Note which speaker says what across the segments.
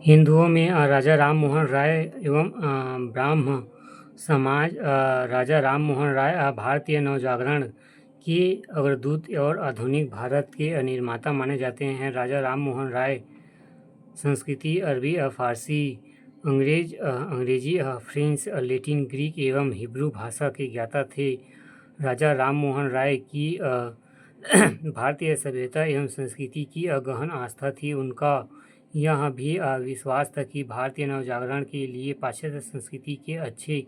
Speaker 1: हिंदुओं में राजा राम मोहन राय एवं ब्राह्म समाज। राजा राम मोहन राय भारतीय नवजागरण के अग्रदूत और आधुनिक भारत के निर्माता माने जाते हैं। राजा राम मोहन राय संस्कृति, अरबी, फारसी, अंग्रेजी, फ्रेंच, लैटिन, ग्रीक एवं हिब्रू भाषा के ज्ञाता थे। राजा राम मोहन राय की भारतीय सभ्यता एवं संस्कृति की गहन आस्था थी। उनका यह भी विश्वास था कि भारतीय नवजागरण के लिए पाश्चात्य संस्कृति के अच्छे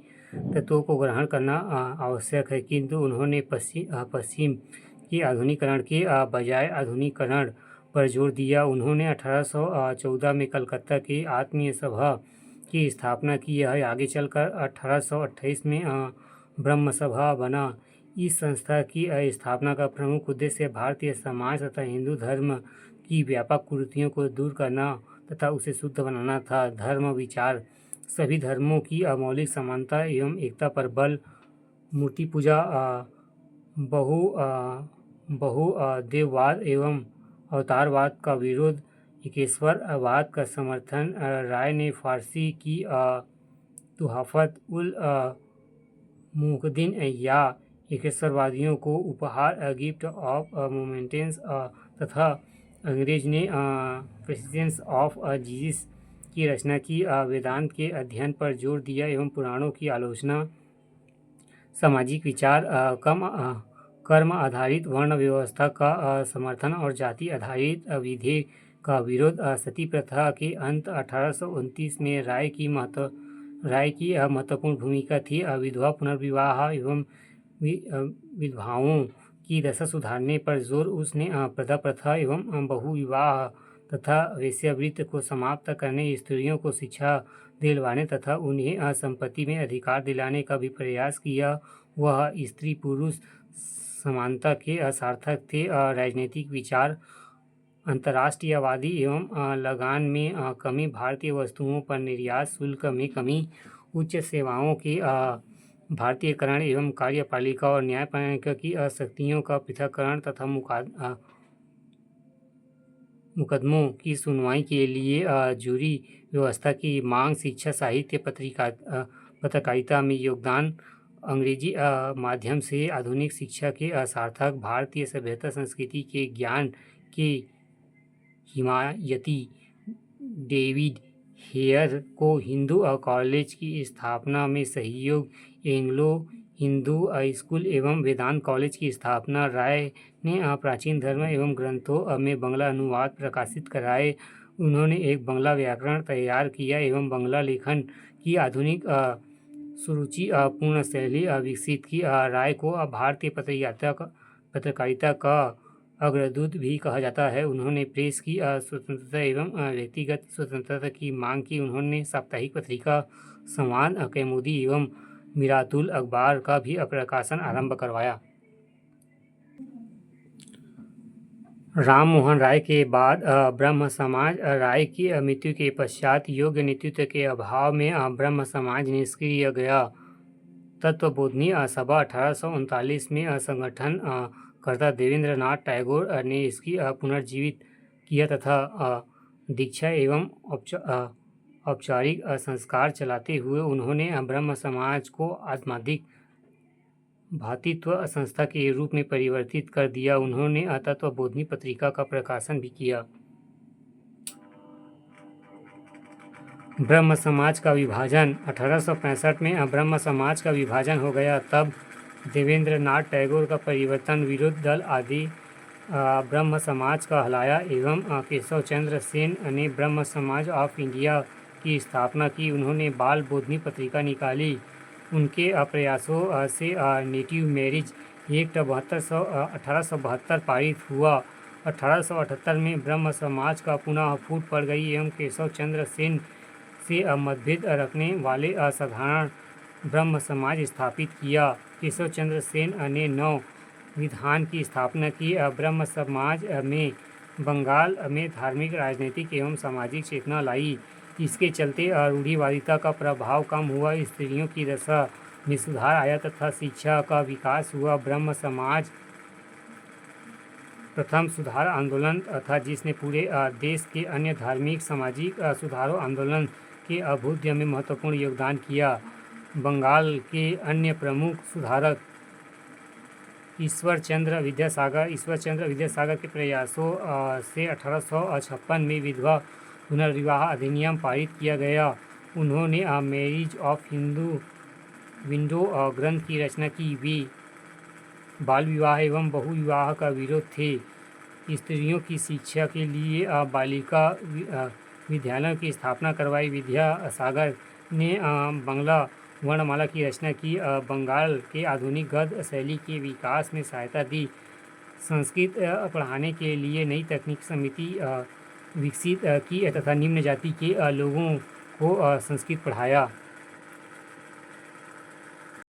Speaker 1: तत्वों को ग्रहण करना आवश्यक है, किंतु उन्होंने पश्चिम के आधुनिकीकरण के बजाय आधुनिकीकरण पर जोर दिया। उन्होंने 1814 में कलकत्ता के आत्मीय सभा की स्थापना की। यह आगे चलकर 1828 में ब्रह्म सभा बना। इस संस्था की स्थापना का प्रमुख उद्देश्य भारतीय समाज तथा हिंदू धर्म की व्यापक कुरीतियों को दूर करना तथा उसे शुद्ध बनाना था। धर्म विचार सभी धर्मों की मौलिक समानता एवं एकता पर बल, मूर्ति पूजा, बहु देववाद एवं अवतारवाद का विरोध, एकेश्वरवाद का समर्थन। राय ने फारसी की तुहफत उल मुकद्दीन या एकेश्वरवादियों को उपहार, गिफ्ट ऑफ मोमेंटेंस तथा अंग्रेज ने प्रेसिडेंस ऑफ जीसस की रचना की। वेदांत के अध्ययन पर जोर दिया एवं पुराणों की आलोचना, सामाजिक विचार, कर्म आधारित वर्ण व्यवस्था का समर्थन और जाति आधारित विधेय का विरोध। सती प्रथा के अंत 1829 में राय की महत्वपूर्ण भूमिका थी। विधवा पुनर्विवाह एवं विधवाओं की दशा सुधारने पर जोर। उसने प्रथा प्रथा एवं बहुविवाह तथा वेश्यावृत्ति को समाप्त करने, स्त्रियों को शिक्षा दिलवाने तथा उन्हें संपत्ति में अधिकार दिलाने का भी प्रयास किया। वह स्त्री पुरुष समानता के सार्थक थे। राजनीतिक विचार, अंतर्राष्ट्रीयवादी एवं लगान में कमी, भारतीय वस्तुओं पर निर्यात शुल्क में कमी, उच्च सेवाओं के भारतीयकरण एवं कार्यपालिका और न्यायपालिका की शक्तियों का पृथक्करण तथा मुकदमों की सुनवाई के लिए जूरी व्यवस्था की मांग, शिक्षा, साहित्य, पत्रकारिता में योगदान, अंग्रेजी माध्यम से आधुनिक शिक्षा के सार्थक, भारतीय सभ्यता संस्कृति के ज्ञान के हिमायती, डेविड हेयर को हिंदू कॉलेज की स्थापना में सहयोग, एंग्लो हिंदू स्कूल एवं वेदांत कॉलेज की स्थापना। राय ने प्राचीन धर्म एवं ग्रंथों में बांग्ला अनुवाद प्रकाशित कराए। उन्होंने एक बांग्ला व्याकरण तैयार किया एवं बांग्ला लेखन की आधुनिक सुरुचिपूर्ण शैली विकसित की। राय को भारतीय पत्रकारिता का अग्रदूत भी कहा जाता है। उन्होंने प्रेस की स्वतंत्रता एवं व्यक्तिगत स्वतंत्रता की मांग की। उन्होंने साप्ताहिक पत्रिका संवाद, कौमुदी एवं मिरातुल अखबार का भी प्रकाशन आरंभ करवाया। राम मोहन राय के बाद ब्रह्म समाज। राय की मृत्यु के पश्चात योग्य नेतृत्व के अभाव में ब्रह्म समाज निष्क्रिय गया। तत्वबोधिनी सभा 1839 में संगठन कर्ता देवेंद्र नाथ टैगोर ने इसकी पुनर्जीवित किया तथा दीक्षा एवं औपचारिक संस्कार चलाते हुए उन्होंने ब्रह्म समाज को आध्यात्मिक भातृत्व संस्था के रूप में परिवर्तित कर दिया। उन्होंने तत्वबोधिनी पत्रिका का प्रकाशन भी किया। ब्रह्म समाज का विभाजन 1865 में ब्रह्म समाज का विभाजन हो गया। तब देवेंद्र नाथ टैगोर का परिवर्तन विरोध दल आदि ब्रह्म समाज का हलाया एवं केशव चंद्र सेन ने ब्रह्म समाज ऑफ इंडिया की स्थापना की। उन्होंने बाल बोधिनी पत्रिका निकाली। उनके प्रयासों से नेटिव मैरिज एक्ट 1872 पारित हुआ। 1878 में ब्रह्म समाज का पुनः फूट पड़ गई एवं केशव चंद्र सेन से मतभेद रखने वाले असाधारण ब्रह्म समाज स्थापित किया। केशव चंद्र सेन ने नव विधान की स्थापना की। ब्रह्म समाज में बंगाल में धार्मिक, राजनीतिक एवं सामाजिक चेतना लाई। इसके चलते रूढ़िवादिता का प्रभाव कम हुआ, स्त्रियों की दशा में सुधार आया तथा शिक्षा का विकास हुआ। ब्रह्म समाज प्रथम सुधार आंदोलन था, जिसने पूरे देश के अन्य धार्मिक सामाजिक सुधारों आंदोलन के अभ्युदय में महत्वपूर्ण योगदान किया। बंगाल के अन्य प्रमुख सुधारक ईश्वर चंद्र विद्यासागर के प्रयासों से 1856 में विधवा पुनर्विवाह अधिनियम पारित किया गया। उन्होंने मैरिज ऑफ विंडो ग्रंथ की रचना की। वे बाल विवाह एवं बहुविवाह का विरोध थे। स्त्रियों की शिक्षा के लिए बालिका विद्यालयों की स्थापना करवाई। विद्यासागर ने बांग्ला वर्णमाला की रचना की। बंगाल के आधुनिक गद्य शैली के विकास में सहायता दी। संस्कृत पढ़ाने के लिए नई तकनीक समिति विकसित की तथा निम्न जाति के लोगों को संस्कृत पढ़ाया।